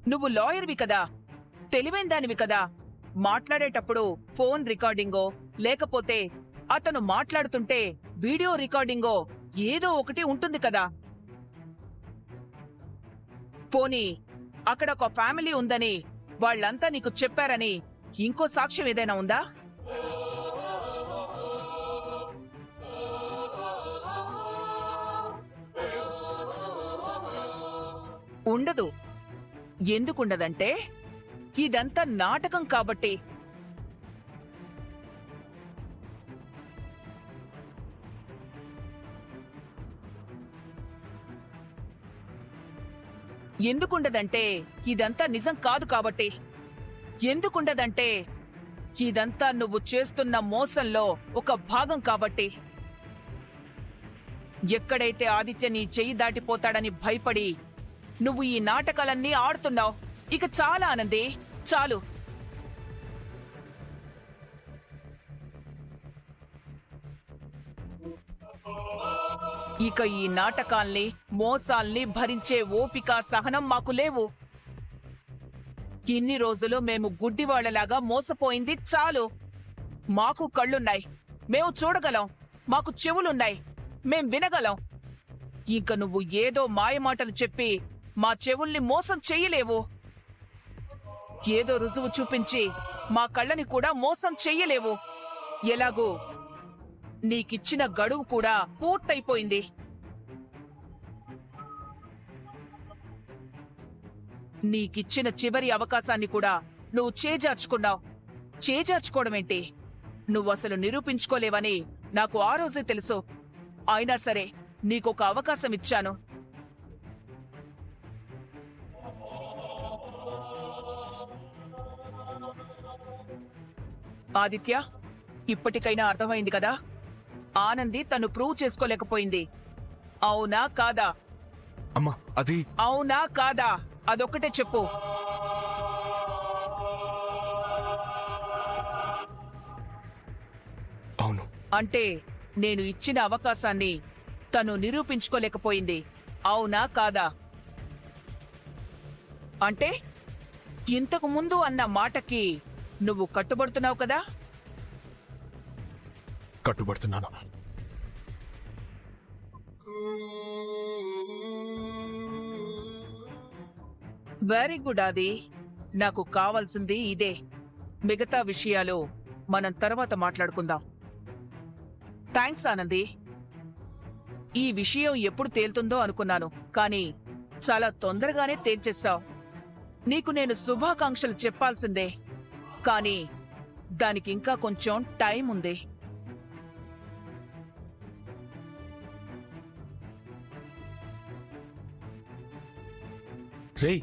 నువ్వు లాయర్వి కదా, తెలివైన దానివి కదా. మాట్లాడేటప్పుడు ఫోన్ రికార్డింగో లేకపోతే అతను మాట్లాడుతుంటే వీడియో రికార్డింగో ఏదో ఒకటి ఉంటుంది కదా. పోనీ అక్కడ ఒక ఫ్యామిలీ ఉందని వాళ్ళంతా నీకు చెప్పారని ఇంకో సాక్ష్యం ఏదైనా ఉందా? ఉండదు. ఎందుకుండదంటే ఇదంతా నాటకం కాబట్టి. ఎందుకుండదంటే ఇదంతా నిజం కాదు కాబట్టి. ఎందుకుండదంటే ఇదంతా నువ్వు చేస్తున్న మోసంలో ఒక భాగం కాబట్టి. ఎక్కడైతే ఆదిత్య నీ చెయ్యి దాటిపోతాడని భయపడి నువ్వు ఈ నాటకాలన్నీ ఆడుతున్నావు. ఇక చాలా ఆనంది, చాలు. ఇక ఈ నాటకాల్ని మోసాల్ని భరించే ఓపిక సహనం మాకు లేవు. ఇన్ని రోజులు మేము గుడ్డివాళ్లలాగా మోసపోయింది చాలు. మాకు కళ్ళున్నాయి, మేము చూడగలం. మాకు చెవులున్నాయి, మేం వినగలం. ఇంక నువ్వు ఏదో మాయమాటలు చెప్పి మా చెవుల్ని మోసం చెయ్యలేవు. ఏదో రుజువు చూపించి మా కళ్ళని కూడా మోసం చెయ్యలేవు. ఎలాగూ నీకిచ్చిన గడువు కూడా పూర్తయిపోయింది. నీకిచ్చిన చివరి అవకాశాన్ని కూడా నువ్వు చేజార్చుకున్నావు. చేజార్చుకోవడమేంటి? నువ్వసలు నిరూపించుకోలేవని నాకు ఆ రోజే తెలుసు. అయినా సరే నీకొక అవకాశం ఇచ్చాను. ఆదిత్య, ఇప్పటికైనా అర్థమైంది కదా? ఆనంది తను ప్రూవ్ చేసుకోలేకపోయింది. అవునా కాదా? అమ్మా, అది అవునా కాదా? అదొక్కటే చెప్పు. అవును. అంటే నేను ఇచ్చిన అవకాశాన్ని తను నిరూపించుకోలేకపోయింది. అవునా కాదా? అంటే ఇంతకు ముందు అన్న మాటకి నువ్వు కట్టుబడుతున్నావు కదా? కట్టుబడుతున్నాను. వెరీ గుడ్ ఆది. నాకు కావాల్సింది ఇదే. మిగతా విషయాలు మనం తర్వాత మాట్లాడుకుందాం. థ్యాంక్స్ ఆనంది. ఈ విషయం ఎప్పుడు తేలుతుందో అనుకున్నాను, కానీ చాలా తొందరగానే తేల్చేశావు. నీకు నేను శుభాకాంక్షలు చెప్పాల్సిందే, కానీ దానికింకా కొంచెం టైం ఉంది. రేయ్,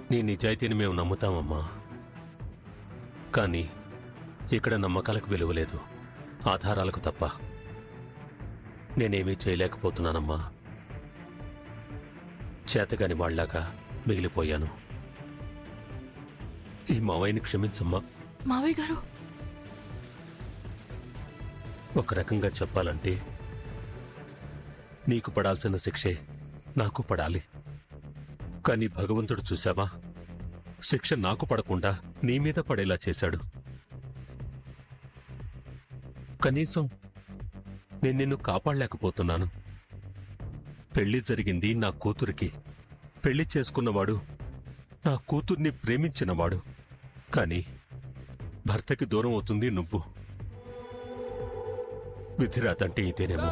నీ నిజాయితీని మేము నమ్ముతామమ్మా. కానీ ఇక్కడ నమ్మకాలకు విలువ లేదు, ఆధారాలకు తప్ప. నేనేమీ చేయలేకపోతున్నానమ్మా. చేతగాని వాళ్లాగా మిగిలిపోయాను. ఈ మావయ్యని క్షమించమ్మా. మావయ్య గారు, ఒక రకంగా చెప్పాలంటే నీకు పడాల్సిన శిక్షే నాకు పడాలి. కానీ భగవంతుడు చూశావా, శిక్ష నాకు పడకుండా నీ మీద పడేలా చేశాడు. కనీసం నేను నిన్ను కాపాడలేకపోతున్నాను. పెళ్లి జరిగింది నా కూతురికి. పెళ్లి చేసుకున్నవాడు నా కూతుర్ని ప్రేమించినవాడు. కాని భర్తకి దూరం అవుతుంది నువ్వు. విధిరాతంటే ఇదేనేమో.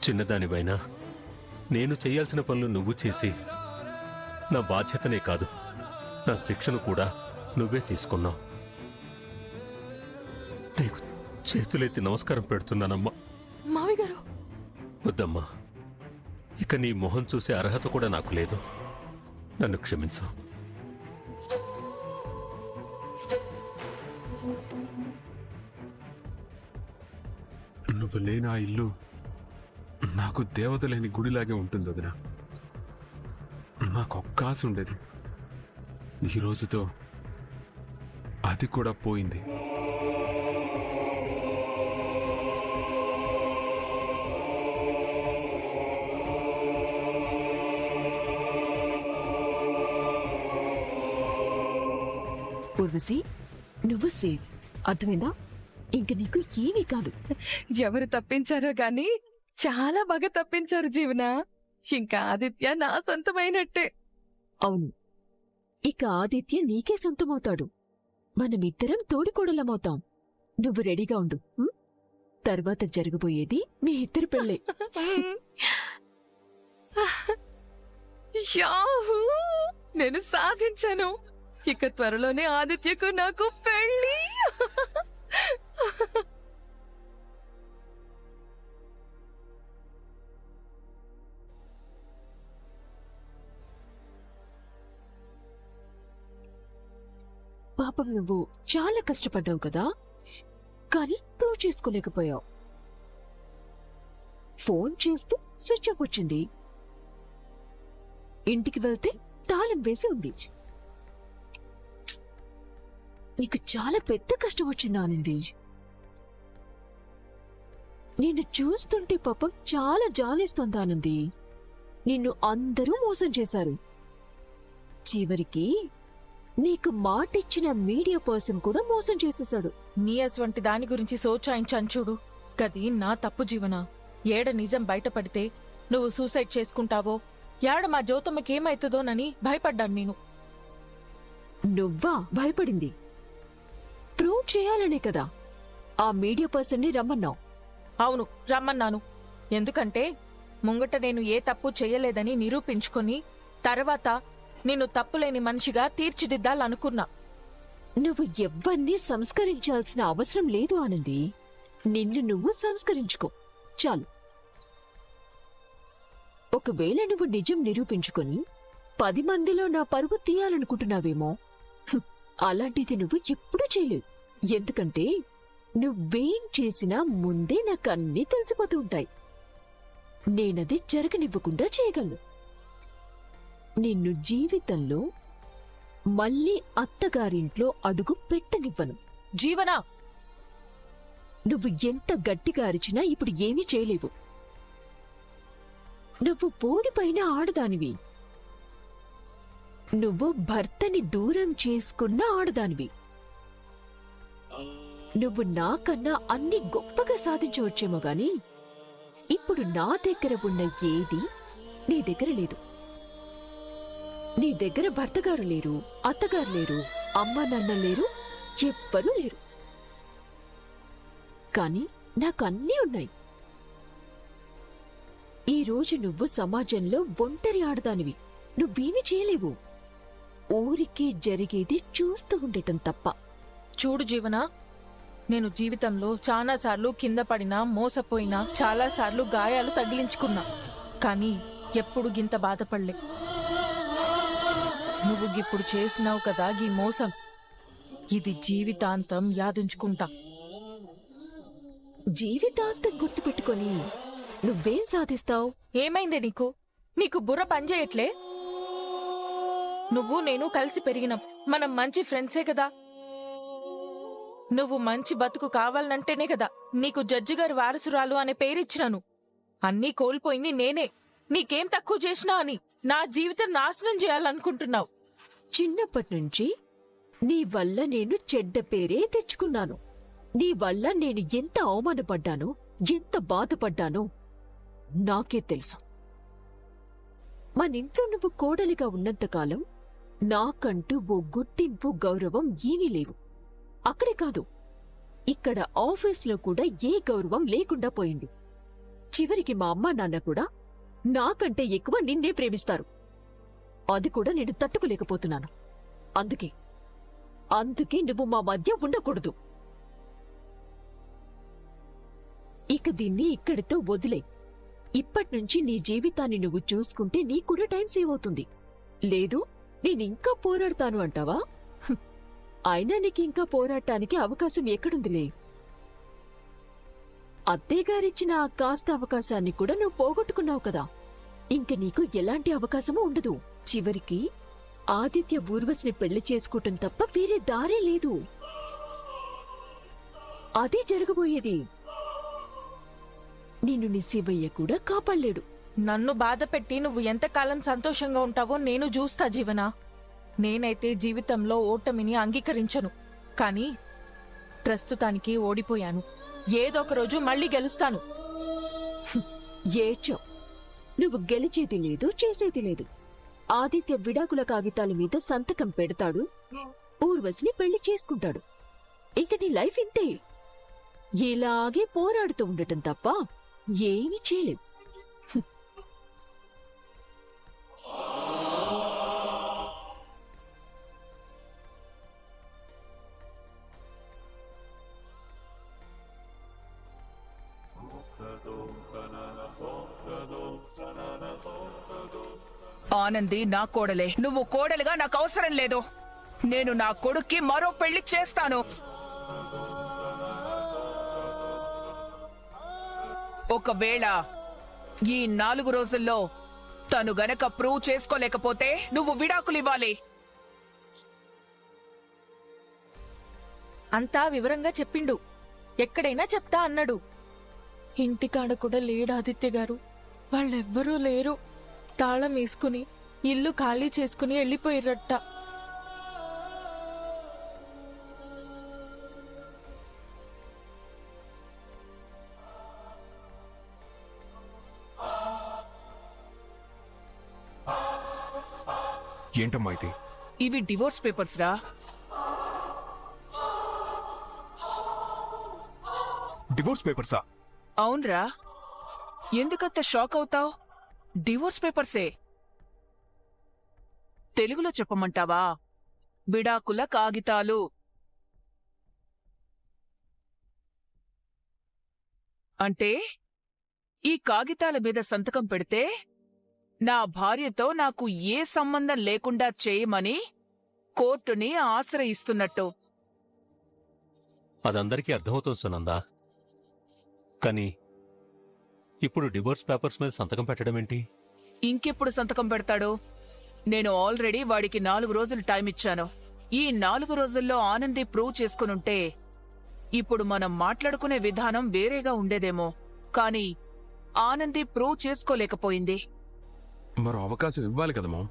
చిన్నదానివైనా నేను చెయ్యాల్సిన పనులు నువ్వు చేసి నా బాధ్యతనే కాదు, నా శిక్షను కూడా నువ్వే తీసుకున్నావు. నీకు చేతులెత్తి నమస్కారం పెడుతున్నానమ్మా. మావయ్య గారు, వద్దమ్మా. ఇక నీ మొహం చూసే అర్హత కూడా నాకు లేదు. నన్ను క్షమించు. నువ్వు లేని ఆ ఇల్లు నాకు దేవత లేని గుడిలాగే ఉంటుంది వదినా. నాకు ఒక్క ఆశ ఉండేది, ఈ రోజుతో అది కూడా పోయింది. ఊర్వశి, నువ్వు సేఫ్. అర్థమైందా? ఇంక నీకు ఏమీ కాదు. ఎవరు తప్పించారో గాని చాలా బాగా తప్పించారు జీవన. ఇంకా ఆదిత్య నా సొంతమైనట్టే. అవును, ఇక ఆదిత్య నీకే సొంతమవుతాడు. మనమిద్దరం తోడికోడలమవుతాం. నువ్వు రెడీగా ఉండు. తర్వాత జరగబోయేది మీ ఇద్దరు పెళ్ళే. యాహూ! నేను సాధించాను. ఇక త్వరలోనే ఆదిత్యకు నాకు పెళ్ళి. పాపం, నువ్వు చాలా కష్టపడ్డావు కదా, కానీ ప్రూవ్ చేసుకోలేకపోయావు. ఫోన్ చేస్తూ స్విచ్ ఆఫ్ వచ్చింది. ఇంటికి వెళ్తే తాళం వేసి ఉంది. నీకు చాలా పెద్ద కష్టం వచ్చిందా ఆనంది? నిన్ను చూస్తుంటే పాపం చాలా జాలేస్తోంది ఆనంది. నిన్ను అందరూ మోసం చేశారు. చివరికి నీకు మాటిచ్చిన మీడియా పర్సన్ కూడా మోసం చేసేశాడు. నీ అటువంటి దాని గురించి సోచాయించాను చూడు. గది నా తప్పు జీవన. ఏడ నిజం బయటపడితే నువ్వు సూసైడ్ చేసుకుంటావో, ఏడ మా జ్యోతమ్మకేమైతుందోనని భయపడ్డాను నేను. నువ్వా భయపడింది? ప్రూవ్ చేయాలనే కదా ఆ మీడియా పర్సన్ ని రమ్మన్నావు. అవును, రమ్మన్నాను. ఎందుకంటే ముంగట నేను ఏ తప్పు చెయ్యలేదని నిరూపించుకొని తర్వాత నిన్ను తప్పులేని మనిషిగా తీర్చిదిద్దాలనుకున్నా. నువ్వు ఎవ్వరినీ సంస్కరించాల్సిన అవసరం లేదు ఆనంది. నిన్ను నువ్వు సంస్కరించుకో చాలు. ఒకవేళ నువ్వు నిజం నిరూపించుకొని 10 మందిలో నా పరువు తీయాలనుకుంటున్నావేమో, అలాంటిది నువ్వు ఎప్పుడూ చేయలేవు. ఎందుకంటే నువ్వేం చేసినా ముందే నాకన్నీ తెలిసిపోతూ ఉంటాయి. నేనది జరగనివ్వకుండా చేయగలను. నిన్ను జీవితంలో మళ్ళీ అత్తగారింట్లో అడుగు పెట్టనివ్వను. జీవనా, నువ్వు ఎంత గట్టిగా అరిచినా ఇప్పుడు ఏమీ చేయలేవు. నువ్వు ఓడిపైన ఆడదానివి. నువ్వు భర్తని దూరం చేసుకున్న ఆడదానివి. నువ్వు నాకన్నా అన్ని గొప్పగా సాధించవచ్చేమో గాని ఇప్పుడు నా దగ్గర ఉన్న ఏది నీ దగ్గర లేదు. నీ దగ్గర భర్తగారు లేరు, అత్తగారు లేరు, అమ్మా నాన్న లేరు, ఎవ్వరూ లేరు. కాని నాకన్నీ ఉన్నాయి. ఈరోజు నువ్వు సమాజంలో ఒంటరి ఆడదానివి. నువ్వేమీ చేయలేవు. ఊరికే జరిగేది చూస్తూ ఉండటం తప్ప. చూడు జీవనా, నేను జీవితంలో చాలాసార్లు కింద పడినా, మోసపోయినా, చాలాసార్లు గాయాలు తగిలించుకున్నా. కానీ ఎప్పుడు గింత బాధపడలే. నువ్వు గిప్పుడు చేసినావు కదా గీ మోసం, ఇది జీవితాంతం యాదించుకుంటా. జీవితాంతం గుర్తుపెట్టుకొని నువ్వేం సాధిస్తావు? ఏమైందే నీకు? నీకు బుర్ర పనిచేయట్లే? నువ్వు నేను కలిసి పెరిగినాం. మనం మంచి ఫ్రెండ్సే కదా. నువ్వు మంచి బతుకు కావాలంటేనే కదా నీకు జడ్జిగారి వారసురాలు అనే పేరిచ్చినాను. అన్నీ కోల్పోయింది నేనే. నీకేం తక్కువ చేసినా అని నా జీవితం నాశనం చేయాలనుకుంటున్నావు. చిన్నప్పటినుంచి నీ వల్ల నేను చెడ్డ పేరే తెచ్చుకున్నాను. నీ వల్ల నేను ఎంత అవమానపడ్డానో, ఎంత బాధపడ్డానో నాకే తెలుసు. మనింట్లో నువ్వు కోడలిగా ఉన్నంతకాలం నాకంటూ ఓ గుర్తింపు, గౌరవం ఏమీ లేవు. అక్కడే కాదు, ఇక్కడ ఆఫీస్లో కూడా ఏ గౌరవం లేకుండా పోయింది. చివరికి మా అమ్మా నాన్న కూడా నాకంటే ఎక్కువ నిన్నే ప్రేమిస్తారు. అది కూడా నేను తట్టుకోలేకపోతున్నాను. అందుకే నువ్వు మా మధ్య ఉండకూడదు. ఇక దీన్ని ఇక్కడితో వదిలే. ఇప్పట్నుంచి నీ జీవితాన్ని నువ్వు చూసుకుంటే నీకు కూడా టైం సేవ్ అవుతుంది. లేదు నేనింకా పోరాడతాను అంటావా? అయినా నీకింకా పోరాటానికి అవకాశం ఎక్కడుందిలే. అత్తయ్యగారిచ్చిన ఆ కాస్త అవకాశాన్ని కూడా నువ్వు పోగొట్టుకున్నావు కదా. ఇంక నీకు ఎలాంటి అవకాశమూ ఉండదు. చివరికి ఆదిత్య ఊర్వశిని పెళ్లి చేసుకోవటం తప్ప వేరే దారే లేదు. అదే జరగబోయేది. నిన్ను నీ శివయ్య కూడా కాపాడలేడు. నన్ను బాధ పెట్టి నువ్వు ఎంతకాలం సంతోషంగా ఉంటావో నేను చూస్తా జీవన. నేనైతే జీవితంలో ఓటమిని అంగీకరించను. కానీ ప్రస్తుతానికి ఓడిపోయాను. ఏదో ఒక రోజు మళ్ళీ గెలుస్తాను. ఏడ్చావు. నువ్వు గెలిచేది లేదు, చేసేది లేదు. ఆదిత్య విడాకుల కాగితాల మీద సంతకం పెడతాడు, ఊర్వశిని పెళ్లి చేసుకుంటాడు. ఇంక నీ లైఫ్ ఇంతే. ఇలాగే పోరాడుతూ ఉండటం తప్ప ఏమీ చేయలేవు. ఆనంది నా కోడలే. నువ్వు కోడలుగా నాకు అవసరం లేదు. నేను నా కొడుక్కి మరో పెళ్లి చేస్తాను. ఒకవేళ ఈ 4 రోజుల్లో తను గనక ప్రూవ్ చేసుకోలేకపోతే నువ్వు విడాకులివ్వాలి. అంతా వివరంగా చెప్పిండు. ఎక్కడైనా చెప్తా అన్నాడు. ఇంటికాడ కూడా లేడు ఆదిత్య గారు. వాళ్ళెవ్వరూ లేరు. తాళం వేసుకుని ఇల్లు ఖాళీ చేసుకుని వెళ్ళిపోయిరట్ట. ఏంటమ్మా ఇది? ఇవి డివోర్స్ పేపర్స్ రా. డివోర్స్ పేపర్సా? అవునరా. ఎందుకంత షాక్ అవుతావ్? డివోర్స్ పేపర్సే. తెలుగులో చెప్పమంటావా? విడాకుల కాగితాలు. అంటే ఈ కాగితాల మీద సంతకం పెడితే నా భార్యతో నాకు ఏ సంబంధం లేకుండా చేయమని కోర్టుని ఆశ్రయిస్తున్నట్టు. అదందరికీ అర్థమవుతుంది సునందా. కానీ ఇప్పుడు డివోర్స్ పేపర్స్ మీద సంతకం పెట్టడం ఏంటి? ఇంకెప్పుడు సంతకం పెడతాడు? నేను ఆల్రెడీ వాడికి 4 రోజులు టైం ఇచ్చాను. ఈ 4 రోజుల్లో ఆనంది ప్రూవ్ చేసుకునుంటే ఇప్పుడు మనం మాట్లాడుకునే విధానం వేరేగా ఉండేదేమో. కానీ ఆనంది ప్రూవ్ చేసుకోలేకపోయింది. మరో అవకాశం ఇవ్వాలి కదా మామ్.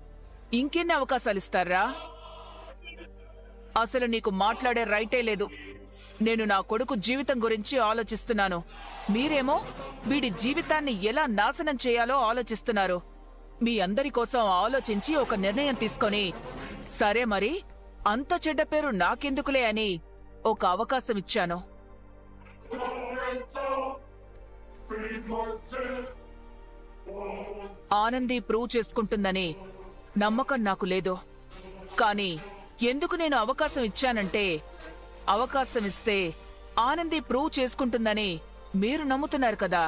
ఇంకెన్ని అవకాశాలిస్తారా? అసలు నీకు మాట్లాడే రైటే లేదు. నేను నా కొడుకు జీవితం గురించి ఆలోచిస్తున్నాను. మీరేమో వీడి జీవితాన్ని ఎలా నాశనం చేయాలో ఆలోచిస్తున్నారు. మీ అందరి కోసం ఆలోచించి ఒక నిర్ణయం తీసుకొని, సరే మరి అంత చెడ్డ పేరు నాకెందుకులే అని ఒక అవకాశం ఇచ్చాను. ఆనంది ప్రూవ్ చేసుకుంటుందని నమ్మకం నాకు లేదు. కానీ ఎందుకు నేను అవకాశం ఇచ్చానంటే, అవకాశం ఇస్తే ఆనంది ప్రూవ్ చేసుకుంటుందని మీరు నమ్ముతున్నారు కదా.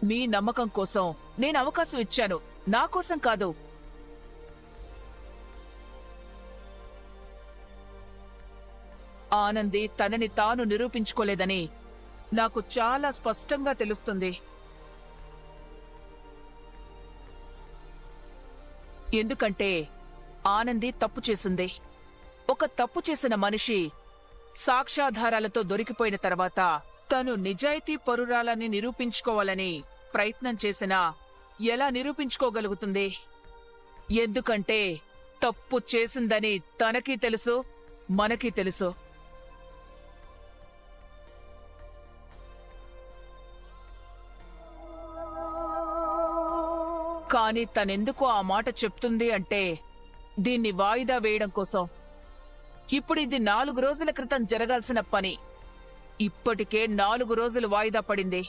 మీ నమ్మకం కోసం నేను అవకాశం ఇచ్చాను, నా కోసం కాదు. ఆనంది తనని తాను నిరూపించుకోలేదని నాకు చాలా స్పష్టంగా తెలుస్తుంది. ఎందుకంటే ఆనంది తప్పు చేసింది. ఒక తప్పు చేసిన మనిషి సాక్ష్యాధారాలతో దొరికిపోయిన తర్వాత తను నిజాయితీ పరురాలని నిరూపించుకోవాలని ప్రయత్నం చేసినా ఎలా నిరూపించుకోగలుగుతుంది? ఎందుకంటే తప్పు చేసిందని తనకీ తెలుసు, మనకీ తెలుసు. కాని తనెందుకు ఆ మాట చెప్తుంది అంటే, దీన్ని వాయిదా వేయడం కోసం. ఇప్పుడు ఇది 4 రోజుల క్రితం జరగాల్సిన పని ఇప్పటికే 4 రోజులు వాయిదా పడింది.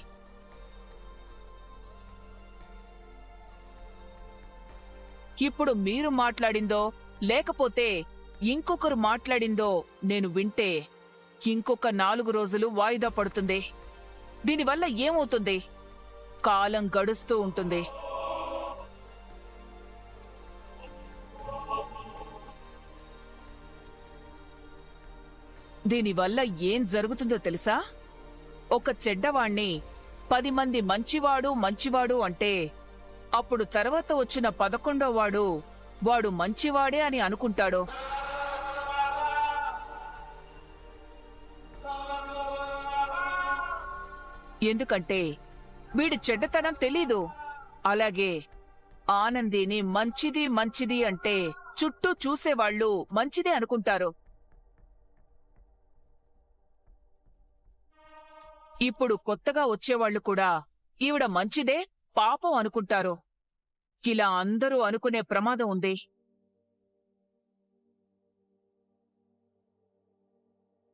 ఇప్పుడు మీరు మాట్లాడిందో లేకపోతే ఇంకొకరు మాట్లాడిందో నేను వింటే ఇంకొక 4 రోజులు వాయిదా పడుతుంది. దీనివల్ల ఏమవుతుంది? కాలం గడుస్తూ ఉంటుంది. దీనివల్ల ఏం జరుగుతుందో తెలుసా? ఒక చెడ్డవాణ్ణి 10 మంది మంచివాడు మంచివాడు అంటే అప్పుడు తర్వాత వచ్చిన 11వ వాడు మంచివాడే అని అనుకుంటాడు. ఎందుకంటే వీడి చెడ్డతనం తెలీదు. అలాగే ఆనందిని మంచిది మంచిది అంటే చుట్టూ చూసేవాళ్లు మంచిదే అనుకుంటారు. ఇప్పుడు కొత్తగా వచ్చేవాళ్లు కూడా ఈవిడ మంచిదే పాపం అనుకుంటారు. ఇలా అందరూ అనుకునే ప్రమాదం ఉంది.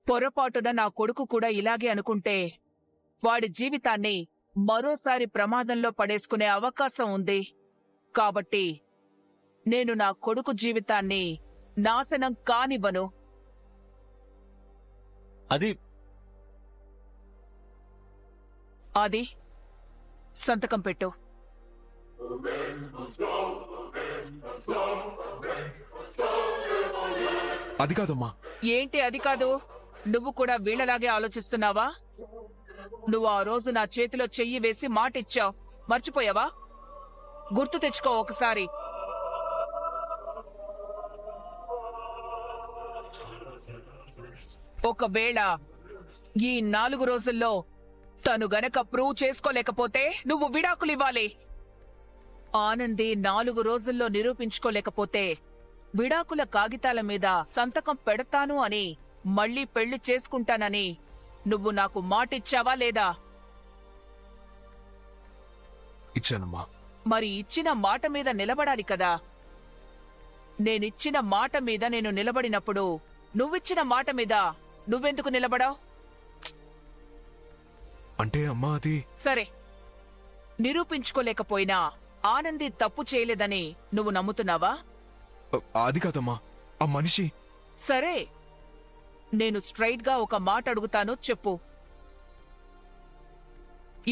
పొరపాటున నా కొడుకు కూడా ఇలాగే అనుకుంటే వాడి జీవితాన్ని మరోసారి ప్రమాదంలో పడేసుకునే అవకాశం ఉంది. కాబట్టి నేను నా కొడుకు జీవితాన్ని నాశనం కానివ్వను. అది సంతకం పెట్టు. అది కాదమ్మా. ఏంటి అది కాదు? నువ్వు కూడా వీళ్లలాగే ఆలోచిస్తున్నావా? నువ్వు ఆ రోజు నా చేతిలో చెయ్యి వేసి మాటిచ్చావు, మర్చిపోయావా? గుర్తు తెచ్చుకో ఒకసారి. ఒకవేళ ఈ 4 రోజుల్లో తను గనక ప్రూవ్ చేసుకోలేకపోతే నువ్వు విడాకులివ్వాలి. ఆనంది 4 రోజుల్లో నిరూపించుకోలేకపోతే విడాకుల కాగితాల మీద సంతకం పెడతాను అని, మళ్లీ పెళ్లి చేసుకుంటానని నువ్వు నాకు మాటిచ్చావా లేదా? ఇచ్చానమ్మా. మరి ఇచ్చిన మాట మీద నిలబడాలి కదా. నేనిచ్చిన మాట మీద నేను నిలబడినప్పుడు నువ్విచ్చిన మాట మీద నువ్వెందుకు నిలబడావు? అంటే అమ్మా అది సరే, నిరూపించుకోలేకపోయినా ఆనంది తప్పు చేయలేదని నువ్వు నమ్ముతున్నావా? అది కాదమ్మా, ఆ మనిషి. సరే, నేను స్ట్రైట్ గా ఒక మాట అడుగుతాను, చెప్పు.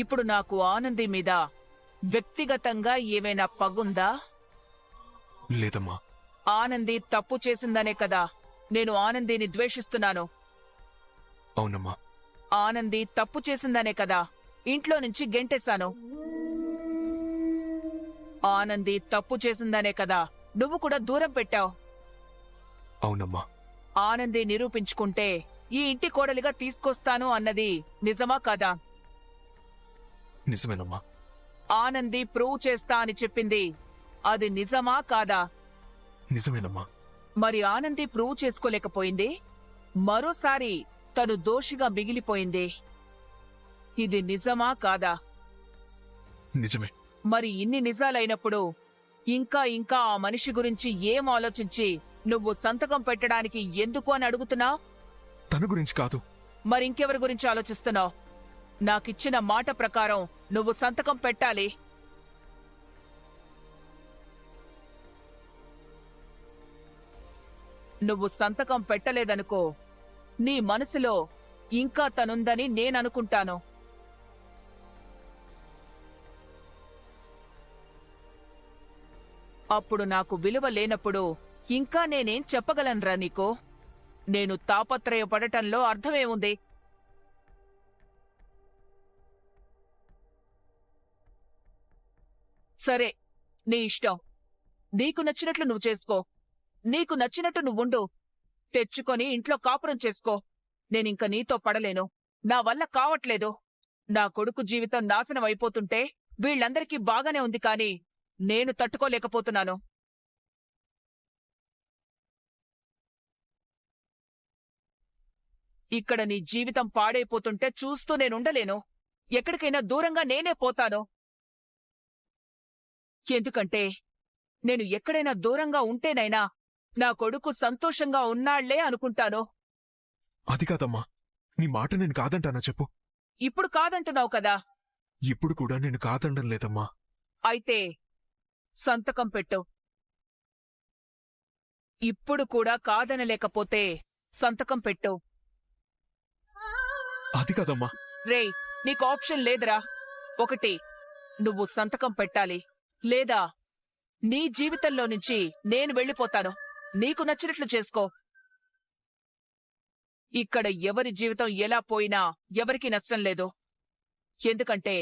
ఇప్పుడు నాకు ఆనంది మీద వ్యక్తిగతంగా ఏవైనా పగుందా? లేదమ్మా. ఆనంది తప్పు చేసిందనే కదా నేను ఆనందిని ద్వేషిస్తున్నాను. అవునమ్మా. ఆనంది తప్పు చేసిందనే కదా ఇంట్లో నుంచి గెంటేశాను. ఆనంది తప్పు చేసిందనే కదా నువ్వు కూడా దూరం పెట్టావు. అవునమ్మా. ఆనంది నిరూపించుకుంటే ఈ ఇంటి కోడలిగా తీసుకొస్తాను అన్నది నిజమా కాదా? నిజమేనమ్మా. ఆనంది ప్రూవ్ చేస్తా అని చెప్పింది అది నిజమా కాదా? నిజమేనమ్మా. మరి ఆనంది ప్రూవ్ చేసుకోలేకపోయింది, మరోసారి తను దోషిగా మిగిలిపోయింది. ఇది నిజమా కాదా? నిజమే. మరి ఇన్ని నిజాలైనప్పుడు ఇంకా ఇంకా ఆ మనిషి గురించి ఏం ఆలోచించి నువ్వు సంతకం పెట్టడానికి ఎందుకు అని అడుగుతున్నావు? తన గురించి కాదు. మరింకెవరి గురించి ఆలోచిస్తున్నావు? నాకిచ్చిన మాట ప్రకారం నువ్వు సంతకం పెట్టాలి. నువ్వు సంతకం పెట్టలేదనుకో, నీ మనసులో ఇంకా తనుందని నేననుకుంటాను. అప్పుడు నాకు విలువ లేనప్పుడు ఇంకా నేనేం చెప్పగలనురా నీకు? నేను తాపత్రయపడటంలో అర్థమేముంది? సరే, నీ ఇష్టం. నీకు నచ్చినట్లు నువ్వు చేసుకో. నీకు నచ్చినట్టు నువ్వుండు. తెచ్చుకొని ఇంట్లో కాపురం చేసుకో. నేనింక నీతో పడలేను. నా వల్ల కావట్లేదు. నా కొడుకు జీవితం నాశనం అయిపోతుంటే వీళ్లందరికీ బాగానే ఉంది, కాని నేను తట్టుకోలేకపోతున్నాను. ఇక్కడ నీ జీవితం పాడైపోతుంటే చూస్తూ నేనుండలేను. ఎక్కడికైనా దూరంగా నేనే పోతాను. ఎందుకంటే నేను ఎక్కడైనా దూరంగా ఉంటేనైనా నా కొడుకు సంతోషంగా ఉన్నాళ్లే అనుకుంటాను. అది కాదమ్మా, నీ మాట నేను కాదంటానా చెప్పు? ఇప్పుడు కాదంటున్నావు కదా. ఇప్పుడు కూడా నేను కాదండం లేదమ్మా. అయితే సంతకం పెట్టు. ఇప్పుడు కూడా కాదనలేకపోతే సంతకం పెట్టు. అది కాదమ్మా. రేయ్, నీకు ఆప్షన్ లేదురా. ఒకటి, నువ్వు సంతకం పెట్టాలి, లేదా నీ జీవితంలో నుంచి నేను వెళ్ళిపోతాను. నీకు నచ్చినట్లు చేసుకో. ఇక్కడ ఎవరి జీవితం ఎలా పోయినా ఎవరికీ నష్టం లేదు. ఎందుకంటే